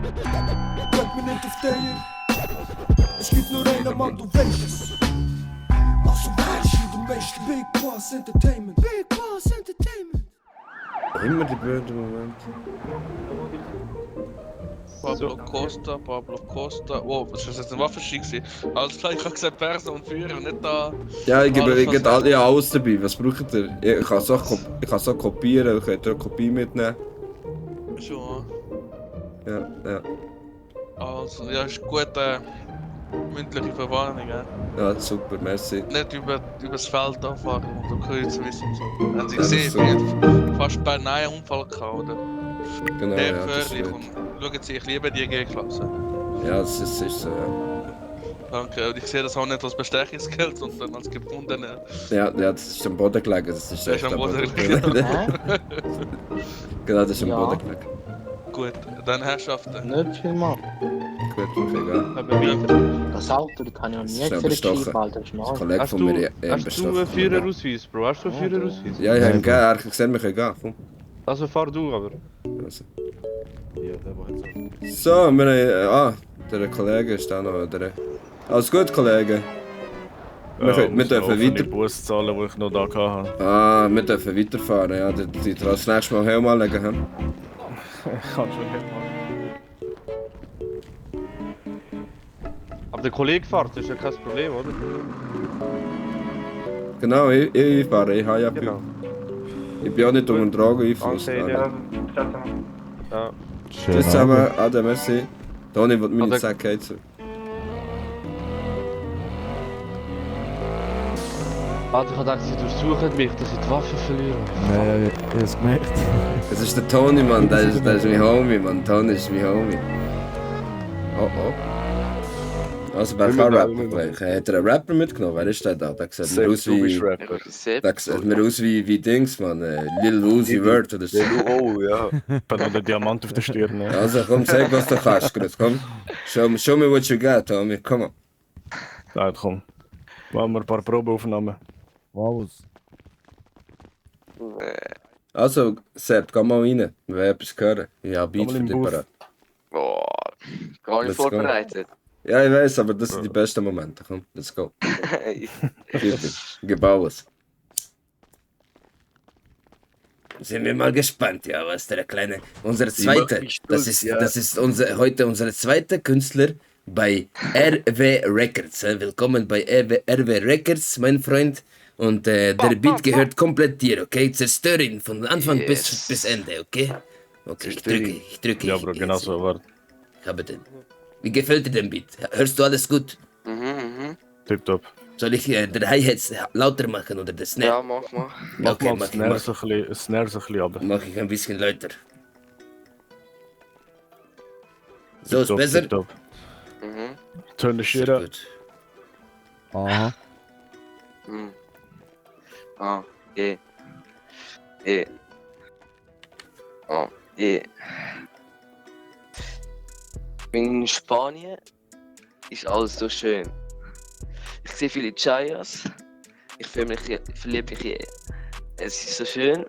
Bleib mir nicht auf der. Es gibt nur einen Mann, du weißt es. Also weißt du, du weißt Big Bas Entertainment. Big Bas Entertainment. Immer die blöden Momente. Pablo Costa. Oh, was ist jetzt ein Waffenschein gewesen? Alles klar, ich habe gesagt Perser und Führer, nicht da. Ja, ich gebe alle alles dabei. Was braucht ihr? Ich kann es auch kopieren, ich könnte eine Kopie mitnehmen. Schon. Ja. Also, ja, ist gut, mündliche Verwarnung, ja. Ja, super, merci. Nicht über das Feld anfahren und am Kreuz wissen und so. Haben Sie Ja, das gesehen, ist wir haben fast beinahe einen Unfall gehabt, oder? Genau, Sehr ja, das gefährlich wird. und schauen Sie, ich liebe die G-Klasse. Ja, das ist so, ja. Danke, und ich sehe das auch nicht als Bestechungsgeld, sondern als gebundene. Ja, das ist am Boden gelegen, das ist Der ist echt am Boden gelegen. Genau, das ist am Ja. Boden gelegen. Gut, dann Herrschaften. Nicht viel, Mann. Gut, okay, egal. Aber weiter. Das Auto, das kann ich noch nie Schnell gesehen, bestochen. Alter. Das ist Ein neu. Kollege Hast von du, mir hast du einen Führerausweis, Bro? Hast du einen Führerausweis? Ja, ich habe ihn gegeben, er hat gesehen, wir können gehen. Komm. Also fahr du aber. Also. Ja, der war jetzt So, wir haben. Der Kollege ist da noch. Alles gut, Kollege? Wir dürfen weiter. Bus zahlen, die ich noch da hatte. Wir dürfen weiterfahren, ja. Die das nächste Mal Helm anlegen haben. Ich kann schon nicht machen. Aber der Kollege fährt, das ist ja kein Problem, oder? Genau, ich fahre, ich habe ja Genau. Ich bin auch nicht unter Drogeneinfluss. Okay, ja. Ja. Tschüss zusammen, Ade, merci. Toni will meine Ade. Sache heizen. Alter, ich hab gedacht, sie durchsuchen mich, dass ich die Waffe verliere. Nee, ich hab's gemerkt. Das ist der Toni, Mann, das ist mein Homie, Mann. Toni ist mein Homie. Oh. Also, wer kann rappen gleich? Hat er einen Rapper mitgenommen? Wer ist der da? Der sieht mir aus wie... Der sieht mir aus wie Dings, Mann. Lil Uzi Vert oder so. Oh, ja. Ich bin noch der Diamant auf der Stirn. Ja. Also komm, sag was du kannst, Chris, komm. Show me what you got, Tommy, komm on. Ja, komm. Machen wir ein paar Probeaufnahmen. Was? Also, Sepp, komm mal rein, wir werden etwas hören. Ich habe Beat Komm mal für im dich Booth. parat. Boah, gar nicht Let's go. vorbereitet. Ja, ich weiß, aber das sind die besten Momente. Komm, let's go. Gib alles. Sind wir mal gespannt, ja, was der kleine. Unser zweiter. Das ist heute unser zweiter Künstler bei RW Records. Willkommen bei RW Records, mein Freund. Und der Beat gehört komplett dir, okay? Zerstör ihn von Anfang bis Ende, okay? Okay, ich drücke. Ja, Bro, genau so, warte. Ich habe den. Wie gefällt dir der Beat? Hörst du alles gut? Tipptopp. Soll ich der Hi-Hats lauter machen oder das Snare? Ja, mach mal. Mach Okay, mal das Snare so ein bisschen runter. Mach ich ein bisschen lauter. So ist Tipptopp, besser? tipptopp. Turn the shit Sehr up. gut. Aha. Ah, E. Ah, E. In Spanien ist alles so schön. Ich sehe viele Chayas. Ich verliebe mich in. Es ist so schön.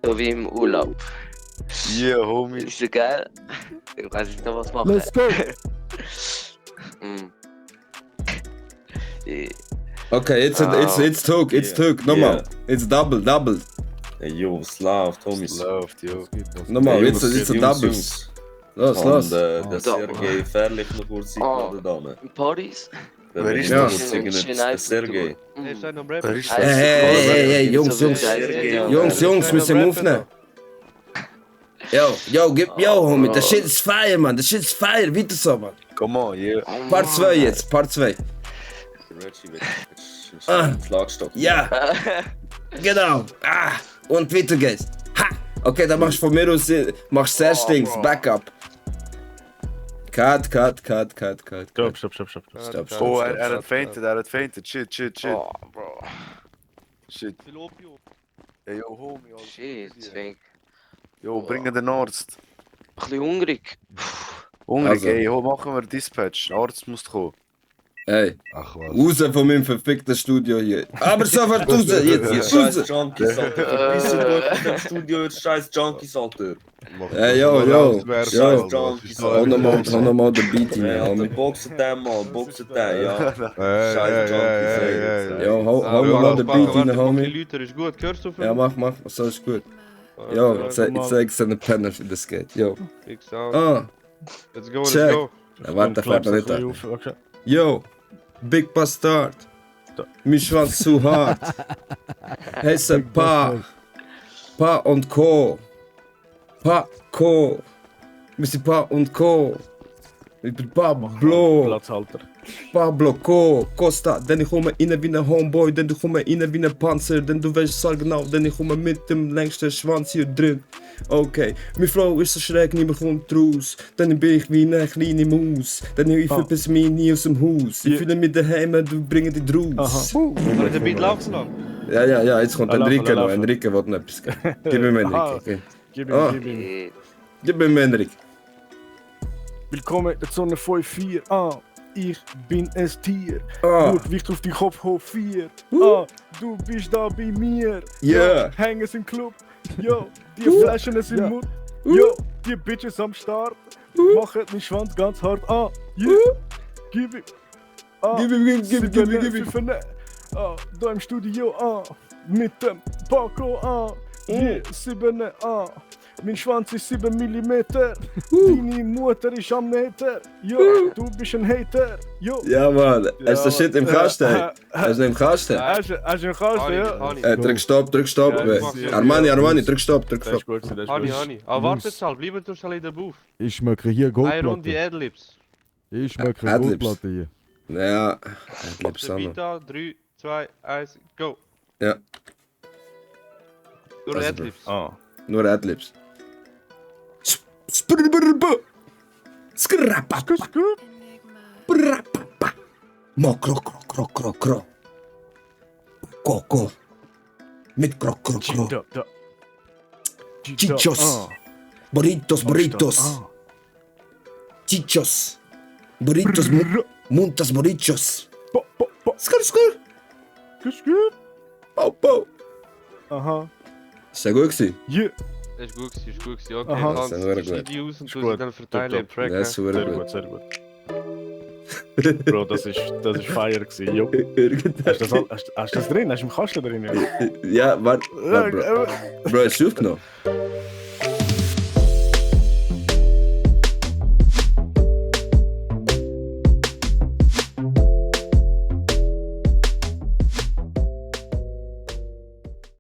So wie im Urlaub. Yeah, homie. Ist so geil. Ich weiß nicht noch was machen. Let's go! Okay, it's took. Nochmal. It's double. Hey, yo, was läuft, Homies? Läuft, jo. Nochmal, Hey, it's a double. Jungs. Los. Der Sergei Fährlich noch kurz eingeladen. In Paris? Wer ist Ja. das? Der Sergei. Wer ist das? Hey, Jungs, wir sind aufnehmen. Yo, Homie, das shit ist fire, man. Das shit ist fire. Weiter so, man. Come on, yeah. Part 2 jetzt, Part 2. Reggie wird einen Schlagstock. Ja, genau. Und weiter geht's. Ha! Okay, dann machst du von mir aus, machst 6 Dings, Backup. Cut. Stopp. Oh, er hat fainted. Shit. Oh, bro. Shit. Hey, yo, homie. Alter. Shit, Zwink. Yo, bring den Arzt. Ein bisschen hungrig. Hungrig, Also. ey, machen wir Dispatch. Der Arzt muss kommen. Ey, Ach was. raus von meinem verfickten Studio hier. Aber sofort raus, jetzt Ihr scheiß raus. Junkies, Alter. Verpisst euch aus dem Studio, ihr scheiß Junkies, Alter. Ey, yo. Scheiß Junkies, Hau nochmal den Beat rein, Ey, Alter, Homie. boxen den mal, boxen den, ja. Ey, Scheiß Junkies, ey. Ja, hau nochmal den Beat rein, Homie. Lüter ist gut, hörst du von Ja, mach, so ist gut. Jo, ich zeig's an den Penner, wie das geht. Jo. Big Sound. Ah, Let's go, check. let's go. Ja, warte, fährt noch nicht an. Yo, Big Bastard. Mein Schwanz zu hart. Heiße Pa und Co. Paco. Wir sind Pa und Co. Ich bin Pablo. Pablo Costa. Denn ich komme rein wie ein Homeboy. Denn du kommst rein wie ein Panzer. Denn du weißt es genau. Denn ich komme mit dem längsten Schwanz hier drin. Okay, meine Frau ist so schräg, niemand kommt raus. Dann bin ich wie eine kleine Maus. Denn ich verpiss mich nie aus dem Haus. Ich fühle mich daheim, du bringst dich raus. Soll ich den Beat laufen lassen? Ja, jetzt kommt Enrique noch. Enrique will noch etwas geben. Gib ihm Enrique. Okay. Gib ihm. Gib ihm Enrique. Willkommen in der Zone 5-4. Ich bin ein Tier. Gewicht auf die Kopf hoch 4. Du bist da bei mir. Yeah. Hängen im Club. Yo, die Flaschen sind Mut. Yo, die Bitches am Start. Machen den Schwanz ganz hart. Yeah. Gib ihm. Gib ihm. Da im Studio. Mit dem Paco. Yeah, 7. Mein Schwanz ist 7 mm. Deine Mutter ist am Meter. Jo, du bist ein Hater. Jo. Ja, Mann. Hast du das Shit im Kasten? Hast du ihn im Kasten? Hast du im Kasten, ja? Drück Stopp. Armani, drück Stopp. Das ist gut. Hani. Aber warte jetzt halt, bleiben wir in der Booth. Ich schmecke hier Eine Runde Goldplatte. Adlibs. Ich schmecke Adlibs. Goldplatte hier. Ja, Auf den Beat an, 3, 2, 1, go. Ja. Nur Also, Adlibs. Nur Adlibs. Kro. Coco. Mit kro. Chichos. Burritos. Chichos. Burritos. Muntas burritos. Skur. Pau. Aha. Ist ja gut gewesen? Yeah. Das ist gut gewesen. Okay, Aha. Hans, Das ist sehr schneid gut. die aus und Ist tu gut. sie dann verteilen im Track. Ja, ist super gut. Sehr gut. Bro, das ist Feier gewesen. Jo. Hast du das drin? Hast du im Kasten drin? Ja, warte, Bro. Bro, ist aufgenommen.